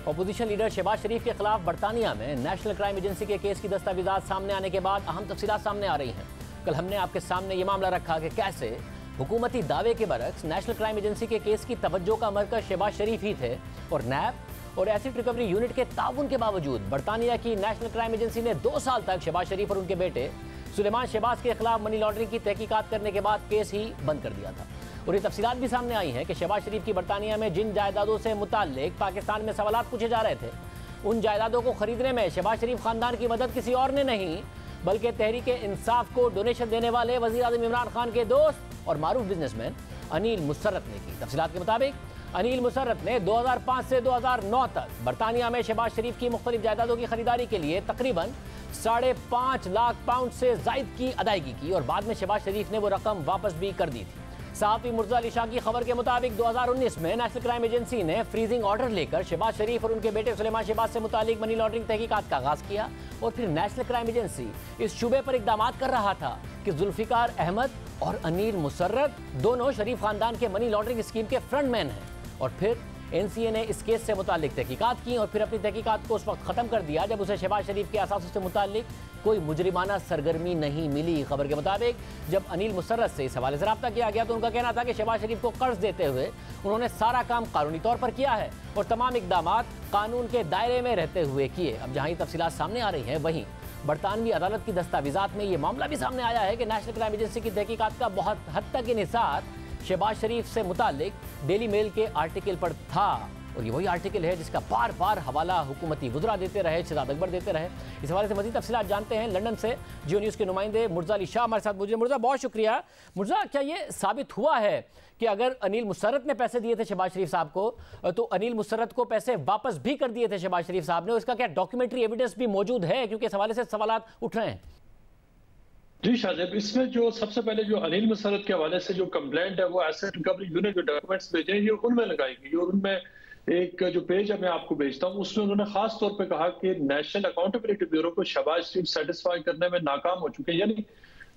Opposition leader Shahbaz शरीफ के खिलाफ बरतानिया में नेशनल क्राइम एजेंसी के केस की दस्तावेजात सामने आने के बाद अहम तफसीलात सामने आ रही हैं। कल हमने आपके सामने ये मामला रखा कि कैसे हुकूमती दावे के बरक्स नेशनल क्राइम एजेंसी के केस की तवज्जो का मरकज शहबाज शरीफ ही थे और नैब और एसिड रिकवरी यूनिट के ताउन के बावजूद बरतानिया की नेशनल क्राइम एजेंसी ने 2 साल तक शहबाज शरीफ और उनके बेटे सुलेमान शहबाज के खिलाफ मनी लॉन्ड्रिंग की तहकीकात करने के बाद केस ही बंद कर दिया था। और ये तफसीलात भी सामने आई हैं कि शहबाज शरीफ की बरतानिया में जिन जायदादों से मुताल्लिक पाकिस्तान में सवालात पूछे जा रहे थे, उन जायदादों को खरीदने में शहबाज शरीफ खानदान की मदद किसी और ने नहीं बल्कि तहरीक इंसाफ को डोनेशन देने वाले वज़ीर आज़म इमरान खान के दोस्त और मारूफ बिजनेसमैन अनिल मुसर्रत ने की। तफसीलात के मुताबिक अनिल मुसर्रत ने 2005 से 2009 तक बरतानिया में शहबाज शरीफ की मुख्तलिफ जायदादों की खरीदारी के लिए तकरीबन 5.5 लाख पाउंड से जायद की अदायगी की और बाद में शहबाज शरीफ ने वो रकम वापस भी कर दी थी। सहाफ़ी मुर्तज़ा अली शाह की खबर के मुताबिक 2019 में नेशनल क्राइम एजेंसी ने फ्रीजिंग ऑर्डर लेकर शहबाज शरीफ और उनके बेटे सुलेमान शहबाज से मुतालिक मनी लॉन्ड्रिंग तहकीकात का आगाज़ किया और फिर नेशनल क्राइम एजेंसी इस शुबे पर इक़दाम कर रहा था कि जुल्फ़िकार अहमद और अनिल मुसर्रत दोनों शरीफ खानदान के मनी लॉन्ड्रिंग स्कीम के फ्रंटमैन हैं। और फिर NCA ने इस केस से मुतालिक तहकीकात की और फिर अपनी तहकीकात को उस वक्त ख़त्म कर दिया जब उसे शहबाज शरीफ के असासों से मुतालिक कोई मुजरिमाना सरगर्मी नहीं मिली। खबर के मुताबिक जब अनिल मुसर्रत से इस हवाले से रब्ता किया गया तो उनका कहना था कि शहबाज शरीफ को कर्ज देते हुए उन्होंने सारा काम कानूनी तौर पर किया है और तमाम इकदामात कानून के दायरे में रहते हुए किए। अब जहाँ ये तफसीलात सामने आ रही हैं, वहीं बरतानवी अदालत की दस्तावेजात में ये मामला भी सामने आया है कि नेशनल क्राइम एजेंसी की तहकीकात का बहुत हद तक इन्हिसार शहबाज शरीफ से मुतालिक डेली मेल के आर्टिकल पर था और ये वही आर्टिकल है जिसका बार बार हवाला हुकूमती वुज़रा देते रहे, शहजाद अकबर देते रहे। इस हवाले से मज़ीद तफसीलात जानते हैं लंदन से जियो न्यूज़ के नुमाइंदे मुर्तज़ा अली शाह हमारे साथ मौजूद हैं। मुर्तज़ा, बहुत शुक्रिया। मुर्तज़ा, क्या ये साबित हुआ है कि अगर अनिल मुसर्रत ने पैसे दिए थे शहबाज शरीफ साहब को तो अनिल मुसर्रत को पैसे वापस भी कर दिए थे शहबाज शरीफ साहब ने? और इसका क्या डॉक्यूमेंट्री एविडेंस भी मौजूद है, क्योंकि इस हवाले से सवालात उठ रहे हैं? जी शाहजेब, इसमें जो सबसे पहले जो अनिल मुसर्रत के हवाले से जो कंप्लेंट है वो एसेट रिकवरी यूनिट जो डॉक्यूमेंट्स भेजे हैं ये उनमें लगाई गई और उनमें एक जो पेज है मैं आपको भेजता हूँ उसमें उन्होंने खास तौर पे कहा कि नेशनल अकाउंटेबिलिटी ब्यूरो को शहबाज शरीफ सेटिस्फाई करने में नाकाम हो चुके हैं। यानी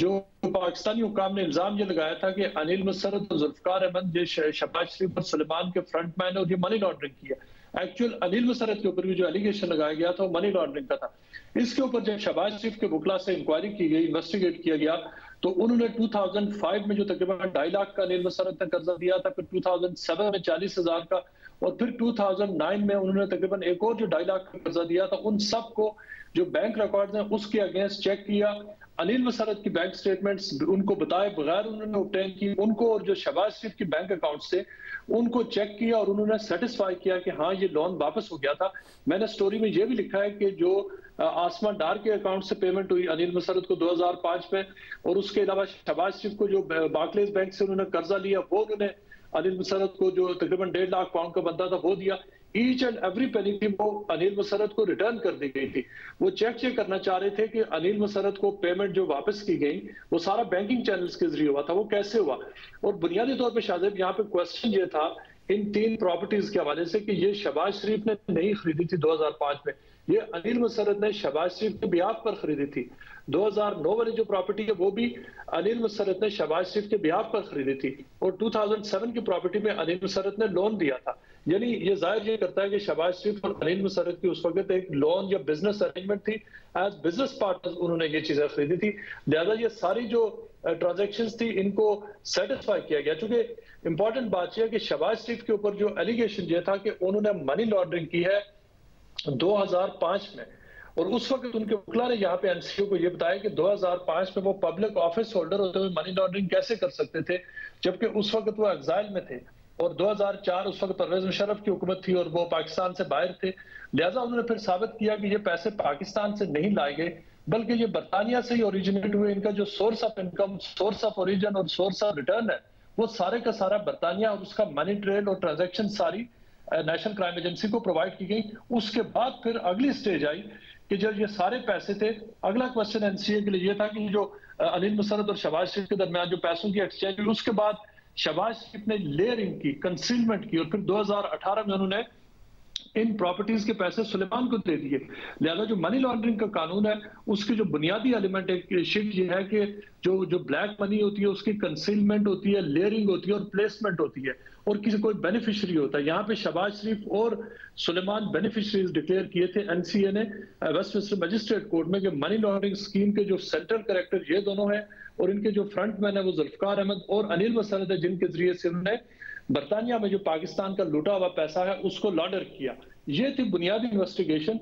जो पाकिस्तानी हुकाम ने इल्जाम ये लगाया था कि अनिल मुसर्रत और जुल्फकार अहमद ये शहबाज शरीफ और सलेमान के फ्रंटमैन है और ये मनी लॉन्ड्रिंग की है। एक्चुअल अनिल मुसर्रत के ऊपर भी जो एलिगेशन लगाया गया था वो मनी लॉन्ड्रिंग का था। इसके ऊपर जब शहबाज शरीफ के वकला से इंक्वायरी की गई, इन्वेस्टिगेट किया गया तो उन्होंने 2005 में जो तकरीबन 2.5 लाख का अनिल मुसर्रत ने कर्जा दिया था, फिर 2007 में 40,000 का और फिर 2009 में उन्होंने तकरीबन एक और जो 2.5 लाख का कर्जा दिया था, उन सब को जो बैंक रिकॉर्ड्स हैं उसके अगेंस्ट चेक किया। अनिल मुसर्रत की बैंक स्टेटमेंट्स उनको बताए बगैर उन्होंने ऑब्टेन की उनको, और जो शहबाज शरीफ की बैंक अकाउंट से उनको चेक किया और उन्होंने सेटिस्फाई किया कि हाँ ये लोन वापस हो गया था। मैंने स्टोरी में ये भी लिखा है कि जो आसमान डार के अकाउंट से पेमेंट हुई अनिल मुसर्रत को 2005 में और उसके अलावा शहबाज शरीफ को जो बार्कलेज बैंक से उन्होंने कर्जा लिया वो उन्होंने अनिल मुसर्रत को जो तकरीबन 1.5 लाख पाउंड का बनता था वो दिया। ईच एंड एवरी पेनी थी वो अनिल मुसर्रत को रिटर्न कर दी गई थी। वो चेक करना चाह रहे थे कि अनिल मुसर्रत को पेमेंट जो वापस की गई वो सारा बैंकिंग चैनल्स के जरिए हुआ था, वो कैसे हुआ। और बुनियादी तौर पर शाहजेब यहाँ पे क्वेश्चन ये था इन 3 प्रॉपर्टीज के हवाले से कि ये शहबाज शरीफ ने नहीं खरीदी थी 2005 में, ये अनिल मुसर्रत ने शहबाज शरीफ के बिहाफ पर खरीदी थी। 2009 वाली जो प्रॉपर्टी है वो भी अनिल मुसर्रत ने शहबाज शरीफ के बिहाफ पर खरीदी थी और 2007 की प्रॉपर्टी में अनिल मुसर्रत ने लोन दिया था। यानी ये जाहिर ये करता है कि शहबाज शरीफ और अनिल मुसर्रत की उस वक्त एक लोन या बिजनेस अरेंजमेंट थी, एज बिजनेस पार्टनर्स उन्होंने ये चीजें खरीदी थी। लिहाजा ये सारी जो ट्रांजैक्शंस थी इनको सेटिस्फाई किया गया। चूंकि इंपॉर्टेंट बात यह है कि शहबाज शरीफ के ऊपर जो एलिगेशन ये था कि उन्होंने मनी लॉन्ड्रिंग की है 2005 में और उस वक्त उनके वकील ने यहाँ पे एनसीओ को ये बताया कि 2005 में वो पब्लिक ऑफिस होल्डर होते हुए मनी लॉन्ड्रिंग कैसे कर सकते थे जबकि उस वक्त वो एग्जाइल में थे और 2004 उस वक्त परवेज मुशर्रफ की हुकूमत थी और वो पाकिस्तान से बाहर थे। लिहाजा उन्होंने फिर साबित किया कि ये पैसे पाकिस्तान से नहीं लाए गए बल्कि ये बरतानिया से ही ओरिजिनेट हुए। इनका जो source of income, source of origin और सोर्स ऑफ रिटर्न है वो सारे का सारा बरतानिया और उसका मनी ट्रेल और ट्रांजेक्शन सारी नेशनल क्राइम एजेंसी को प्रोवाइड की गई। उसके बाद फिर अगली स्टेज आई कि जब ये सारे पैसे थे, अगला क्वेश्चन एनसीए के लिए ये था कि जो अनिल मुसर्रत और शहबाज शरीफ के दरमियान जो पैसों की एक्सचेंज हुई उसके बाद शहबाज शरीफ ने लेयरिंग की, कंसीलमेंट की और फिर 2018 में उन्होंने इन प्रॉपर्टीज के पैसे सुलेमान को दे दिए। लिहाजा जो मनी लॉन्ड्रिंग का कानून है उसके जो बुनियादी एलिमेंट एक शिक ये है कि जो ब्लैक मनी होती है उसकी कंसीलमेंट होती है, लेयरिंग होती है और प्लेसमेंट होती है, और किसी कोई बेनिफिशियरी होता है। यहाँ पे शहबाज शरीफ और सुलेमान बेनिफिशियरीज डिक्लेयर किए थे एनसीए ने वेस्टमिंस्टर मजिस्ट्रेट कोर्ट में कि मनी लॉन्ड्रिंग स्कीम के जो सेंट्रल कैरेक्टर ये दोनों हैं और इनके जो फ्रंटमैन है वो जुल्फकार अहमद और अनिल मसरत है, जिनके जरिए से उन्होंने बरतानिया में जो पाकिस्तान का लूटा हुआ पैसा है उसको लॉन्डर किया। ये थी बुनियादी इन्वेस्टिगेशन।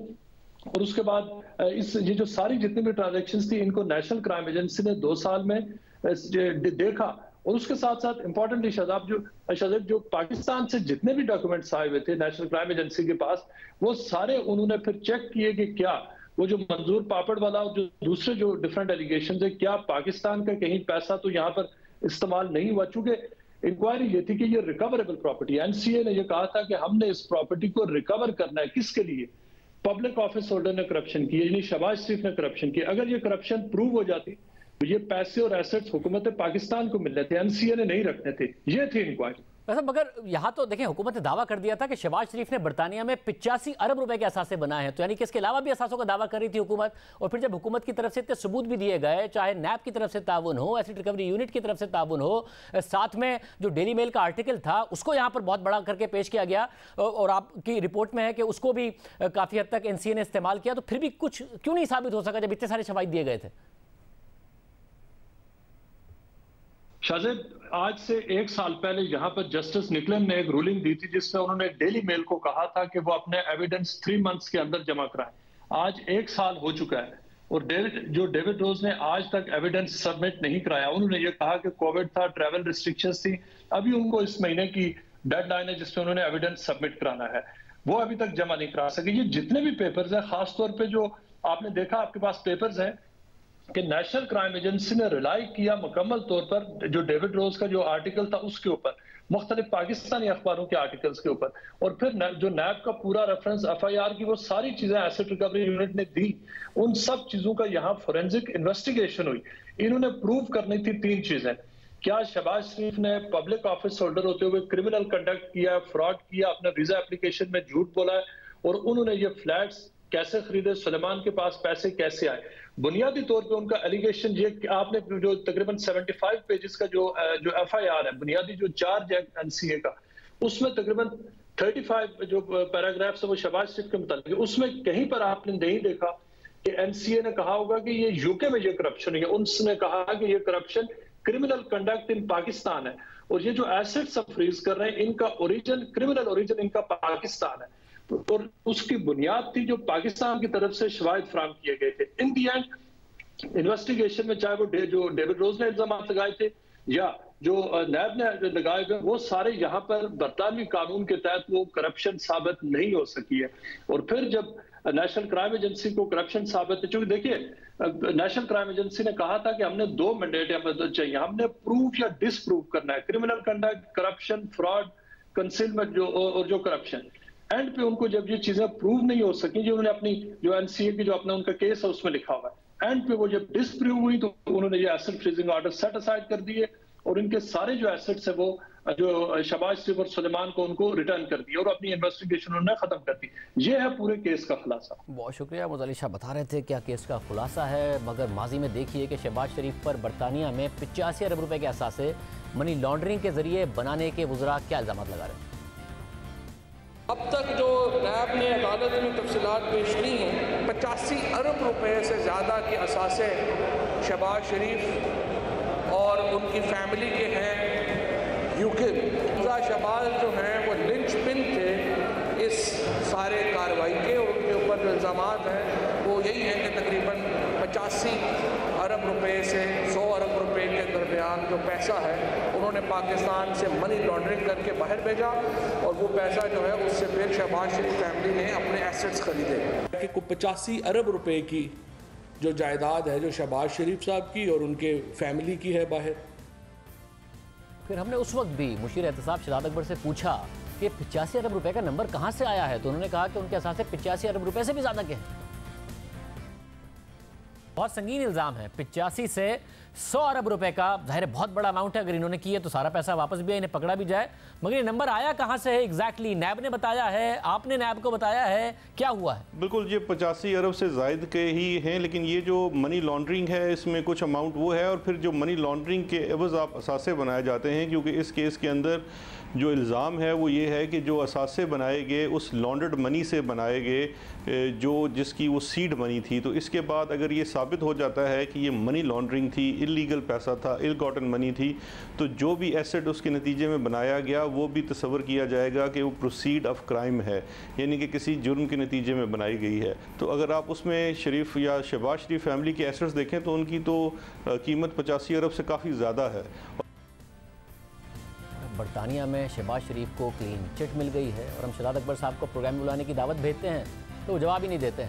और उसके बाद ये जो सारी जितनी भी ट्रांजैक्शंस थी इनको नेशनल क्राइम एजेंसी ने 2 साल में देखा। और उसके साथ साथ इंपॉर्टेंटली शाहज़ाद जो पाकिस्तान से जितने भी डॉक्यूमेंट्स आए हुए थे नेशनल क्राइम एजेंसी के पास, वो सारे उन्होंने फिर चेक किए कि क्या वो जो मंजूर पापड़ वाला और जो दूसरे जो डिफरेंट एलिगेशन है, क्या पाकिस्तान का कहीं पैसा तो यहाँ पर इस्तेमाल नहीं हुआ। चूंकि इंक्वायरी ये थी कि ये रिकवरेबल प्रॉपर्टी, एनसीए ने ये कहा था कि हमने इस प्रॉपर्टी को रिकवर करना है। किसके लिए? पब्लिक ऑफिस होल्डर ने करप्शन की, यानी शहबाज शरीफ ने करप्शन की। अगर ये करप्शन प्रूव हो जाती तो ये पैसे और एसेट्स हुकूमत पाकिस्तान को मिलने थे, एनसीए ने नहीं रखने थे। ये थी इंक्वायरी। वैसे मगर यहाँ तो देखें, हुकूमत ने दावा कर दिया था कि शहबाज शरीफ ने बरतानिया में 85 अरब रुपए के असासे बनाए हैं, तो यानी कि इसके अलावा भी असासों का दावा कर रही थी हुकूमत। और फिर जब हुकूमत की तरफ से इतने सबूत भी दिए गए, चाहे नैब की तरफ से ताउन हो, एसिड रिकवरी यूनिट की तरफ से ताउन हो, साथ में जो डेली मेल का आर्टिकल था उसको यहाँ पर बहुत बड़ा करके पेश किया गया, और आपकी रिपोर्ट में है कि उसको भी काफ़ी हद तक एनसीए ने इस्तेमाल किया, तो फिर भी कुछ क्यों नहीं साबित हो सका जब इतने सारे शवाहिद दिए गए थे? शाहजेब, आज से 1 साल पहले यहाँ पर जस्टिस निकलन ने एक रूलिंग दी थी जिसमें उन्होंने डेली मेल को कहा था कि वो अपने एविडेंस 3 मंथ्स के अंदर जमा कराए। आज 1 साल हो चुका है और डेविड रोज ने आज तक एविडेंस सबमिट नहीं कराया। उन्होंने ये कहा कि कोविड था, ट्रैवल रिस्ट्रिक्शंस थी, अभी उनको इस महीने की डेडलाइन है जिसमें उन्होंने एविडेंस सबमिट कराना है, वो अभी तक जमा नहीं करा सके। ये जितने भी पेपर्स हैं, खासतौर पर जो आपने देखा आपके पास पेपर्स हैं कि नेशनल क्राइम एजेंसी ने रिलाई किया मुकम्मल तौर पर जो डेविड रोज का जो आर्टिकल था उसके ऊपर, मुख्तलिफ पाकिस्तानी अखबारों के आर्टिकल्स के ऊपर, और फिर जो नैब का पूरा रेफरेंस एफआईआर की वो सारी चीजें एसेट रिकवरी यूनिट ने दी, उन सब चीजों का यहाँ फोरेंसिक इन्वेस्टिगेशन हुई। इन्होंने प्रूव करनी थी 3 चीजें। क्या शहबाज शरीफ ने पब्लिक ऑफिस होल्डर होते हुए क्रिमिनल कंडक्ट किया, फ्रॉड किया, अपने वीजा एप्लीकेशन में झूठ बोला है, और उन्होंने ये फ्लैट्स कैसे खरीदे, सुलेमान के पास पैसे कैसे आए। बुनियादी तौर पे उनका एलिगेशन ये कि आपने जो तकरीबन 75 पेजेस का जो एफआईआर है, बुनियादी जो चार्ज है एनसीए का, उसमें तकरीबन 35 जो पैराग्राफ्स है वो शहबाज शरीफ के मुताबिक है। उसमें कहीं पर आपने नहीं देखा कि एनसीए ने कहा होगा कि ये यूके में ये करप्शन है। उनने कहा कि ये corruption criminal conduct in Pakistan है, और ये जो एसेट्स हम फ्रीज कर रहे हैं इनका ओरिजिन, क्रिमिनल ओरिजिन इनका पाकिस्तान है, और उसकी बुनियाद थी जो पाकिस्तान की तरफ से शवाहिद फराहम किए गए थे। इन दी एंड इन्वेस्टिगेशन में चाहे वो जो डेविड रोज ने इल्जाम लगाए थे या जो नैब ने लगाए गए, वो सारे यहाँ पर बरतानवी कानून के तहत वो करप्शन साबित नहीं हो सकी है। और फिर जब नेशनल क्राइम एजेंसी को करप्शन साबित है, चूंकि देखिए नेशनल क्राइम एजेंसी ने कहा था कि हमने 2 मैंडेट चाहिए, हमने प्रूफ या डिसप्रूव करना है, criminal conduct, corruption, fraud, concealment और जो करप्शन। एंड पे उनको जब ये चीजें प्रूव नहीं हो सकी, जो उन्होंने अपनी जो एनसीए की जो अपना उनका केस है उसमें लिखा हुआ है, एंड पे वो जब डिसप्रूव हुई तो उन्होंने ये asset freezing order set aside कर दिए, और इनके सारे जो एसेट्स है वो जो शहबाज शरीफ और सुलेमान को उनको रिटर्न कर दिया, और अपनी इन्वेस्टिगेशन उन्होंने खत्म कर दी। ये है पूरे केस का खुलासा। बहुत शुक्रिया। मुज़ल्लिल शाह बता रहे थे क्या केस का खुलासा है, मगर माजी में देखिए कि शहबाज शरीफ पर बरतानिया में 85 अरब रुपए के असासे मनी लॉन्ड्रिंग के जरिए बनाने के वज़रा क्या इल्ज़ाम लगा रहे हैं। अब तक जो नैब ने अदालत में तफसीलात पेश की हैं, 85 अरब रुपए से ज़्यादा के असासे शहबाज शरीफ और उनकी फैमिली के हैं यूके में। शहबाज जो हैं वो लिंच पिन थे इस सारे कार्रवाई के, और उनके ऊपर जो इल्ज़ाम हैं वो यही है कि तकरीबन 85 अरब रुपए से 100 अरब रुपए के दरमियान जो पैसा है उन्होंने पाकिस्तान से मनी लॉन्ड्रिंग करके बाहर भेजा, और वो पैसा जो है उससे फिर शहबाज शरीफ फैमिली ने अपने एसेट्स खरीदे। कि 85 अरब रुपए की जो जायदाद है जो शहबाज शरीफ साहब की और उनके फैमिली की है बाहर। फिर हमने उस वक्त भी मुशीर एहतसाब शहजाद अकबर से पूछा कि 85 अरब रुपए का नंबर कहाँ से आया है, तो उन्होंने कहा कि उनके असासे 85 अरब रुपए से भी ज़्यादा के हैं। बहुत संगीन इल्ज़ाम है, 85 से 100 अरब रुपए का, जाहिर है बहुत बड़ा अमाउंट है। अगर इन्होंने किया तो सारा पैसा वापस भी है, इन्हें पकड़ा भी जाए। मगर ये नंबर आया कहां से है एग्जैक्टली? नैब ने बताया है, आपने नैब को बताया है, क्या हुआ है? बिल्कुल, ये 85 अरब से ज़ायद के ही हैं, लेकिन ये जो मनी लॉन्ड्रिंग है इसमें कुछ अमाउंट वो है, और फिर जो मनी लॉन्ड्रिंग के एवज़ आप असासे बनाए जाते हैं, क्योंकि इस केस के अंदर जो इल्ज़ाम है वो ये है कि जो असासे बनाए गए उस लॉन्ड्रेड मनी से बनाए गए, जो जिसकी वो सीड मनी थी। तो इसके बाद अगर ये साबित हो जाता है कि ये मनी लॉन्ड्रिंग थी, इलीगल पैसा था, इल गॉटन मनी थी, तो जो भी एसेट उसके नतीजे में बनाया गया वो भी तस्वर किया जाएगा कि वो प्रोसीड ऑफ क्राइम है, यानी कि किसी जुर्म के नतीजे में बनाई गई है। तो अगर आप उसमें शरीफ या शहबाज शरीफ फैमिली के एसेट्स देखें तो उनकी तो कीमत 85 अरब से काफ़ी ज़्यादा है। बरतानिया में शहबाज शरीफ को क्लीन चिट मिल गई है और हम शहजाद अकबर साहब को प्रोग्राम में बुलाने की दावत भेजते हैं तो वो जवाब ही नहीं देते हैं।